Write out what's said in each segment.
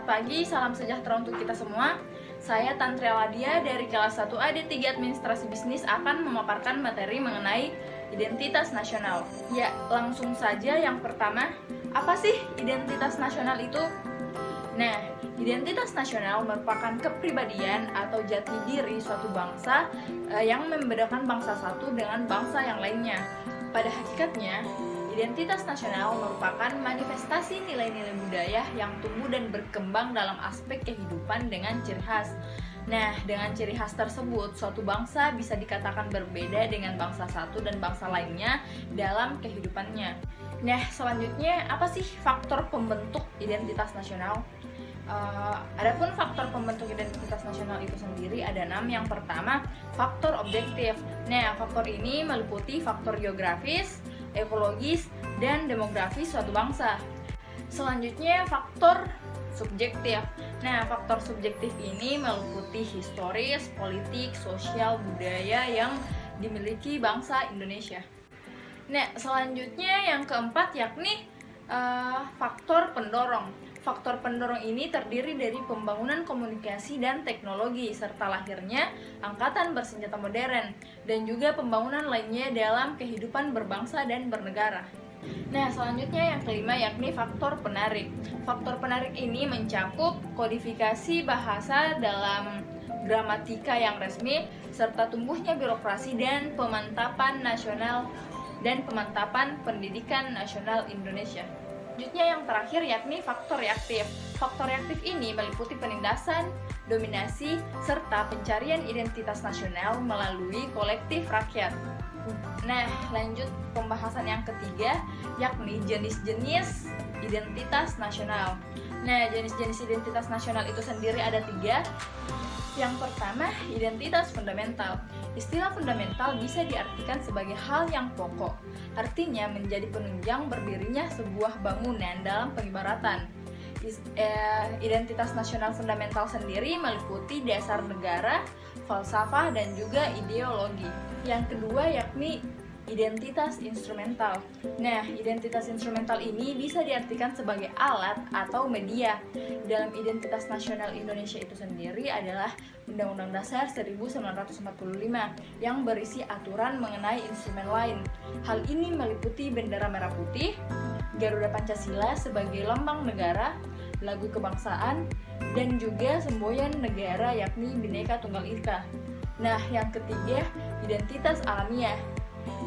Selamat pagi, salam sejahtera untuk kita semua. Saya Tantri Aladia dari kelas 1A D3 Administrasi Bisnis akan memaparkan materi mengenai identitas nasional. Ya, langsung saja yang pertama, apa sih identitas nasional itu? Nah, identitas nasional merupakan kepribadian atau jati diri suatu bangsa yang membedakan bangsa satu dengan bangsa yang lainnya. Pada hakikatnya, identitas nasional merupakan manifestasi nilai-nilai budaya yang tumbuh dan berkembang dalam aspek kehidupan dengan ciri khas. Nah, dengan ciri khas tersebut, suatu bangsa bisa dikatakan berbeda dengan bangsa satu dan bangsa lainnya dalam kehidupannya. Nah, selanjutnya apa sih faktor pembentuk identitas nasional? Adapun faktor pembentuk identitas nasional itu sendiri ada 6. Yang pertama, faktor objektif. Nah, faktor ini meliputi faktor geografis, ekologis, dan demografis suatu bangsa. Selanjutnya, faktor subjektif. Nah, faktor subjektif ini meliputi historis, politik, sosial, budaya yang dimiliki bangsa Indonesia. Nah, selanjutnya yang keempat yakni faktor pendorong. Faktor pendorong ini terdiri dari pembangunan komunikasi dan teknologi serta lahirnya angkatan bersenjata modern dan juga pembangunan lainnya dalam kehidupan berbangsa dan bernegara. Nah, selanjutnya yang kelima yakni faktor penarik. Faktor penarik ini mencakup kodifikasi bahasa dalam gramatika yang resmi serta tumbuhnya birokrasi dan pemantapan nasional dan pemantapan pendidikan nasional Indonesia. Selanjutnya yang terakhir yakni faktor reaktif. Faktor reaktif ini meliputi penindasan, dominasi, serta pencarian identitas nasional melalui kolektif rakyat. Nah, lanjut pembahasan yang ketiga yakni jenis-jenis identitas nasional. Nah, jenis-jenis identitas nasional itu sendiri ada 3. Yang pertama, identitas fundamental. Istilah fundamental bisa diartikan sebagai hal yang pokok, artinya menjadi penunjang berdirinya sebuah bangunan dalam pengibaratan. Identitas nasional fundamental sendiri meliputi dasar negara, falsafah, dan juga ideologi. Yang kedua yakni identitas instrumental. Nah, identitas instrumental ini bisa diartikan sebagai alat atau media. Dalam identitas nasional Indonesia itu sendiri adalah Undang-Undang Dasar 1945 yang berisi aturan mengenai instrumen lain. Hal ini meliputi bendera merah putih, Garuda Pancasila sebagai lambang negara, lagu kebangsaan, dan juga semboyan negara yakni Bhinneka Tunggal Ika. Nah, yang ketiga, identitas alamiah.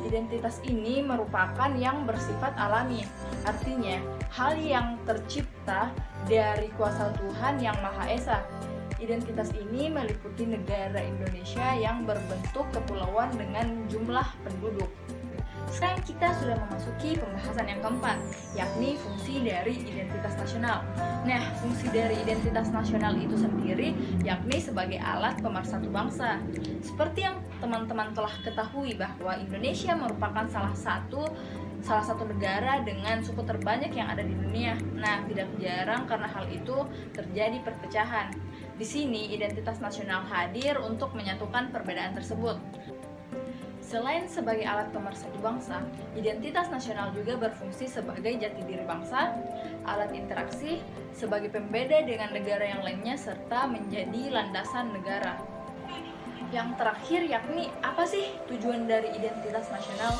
Identitas ini merupakan yang bersifat alami, artinya hal yang tercipta dari kuasa Tuhan Yang Maha Esa. Identitas ini meliputi negara Indonesia yang berbentuk kepulauan dengan jumlah penduduk. Sekarang kita sudah memasuki pembahasan yang keempat, yakni fungsi dari identitas nasional. Nah, fungsi dari identitas nasional itu sendiri yakni sebagai alat pemersatu bangsa. Seperti yang teman-teman telah ketahui bahwa Indonesia merupakan salah satu negara dengan suku terbanyak yang ada di dunia. Nah, tidak jarang karena hal itu terjadi perpecahan. Di sini identitas nasional hadir untuk menyatukan perbedaan tersebut. Selain sebagai alat pemersatu bangsa, identitas nasional juga berfungsi sebagai jati diri bangsa, alat interaksi, sebagai pembeda dengan negara yang lainnya, serta menjadi landasan negara. Yang terakhir yakni apa sih tujuan dari identitas nasional?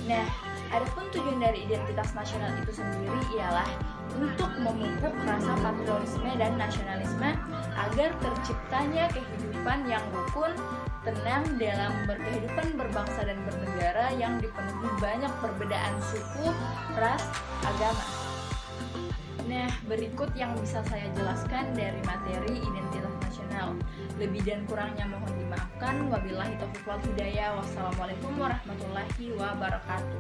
Nah, adapun tujuan dari identitas nasional itu sendiri ialah untuk memupuk rasa patriotisme dan nasionalisme agar terciptanya kehidupan yang rukun, tenang dalam berkehidupan berbangsa dan bernegara yang dipenuhi banyak perbedaan suku, ras, agama. Nah, berikut yang bisa saya jelaskan dari materi identitas nasional. Lebih dan kurangnya mohon dimaafkan. Wabillahi taufiq wal hidayah. Wassalamualaikum warahmatullahi wabarakatuh.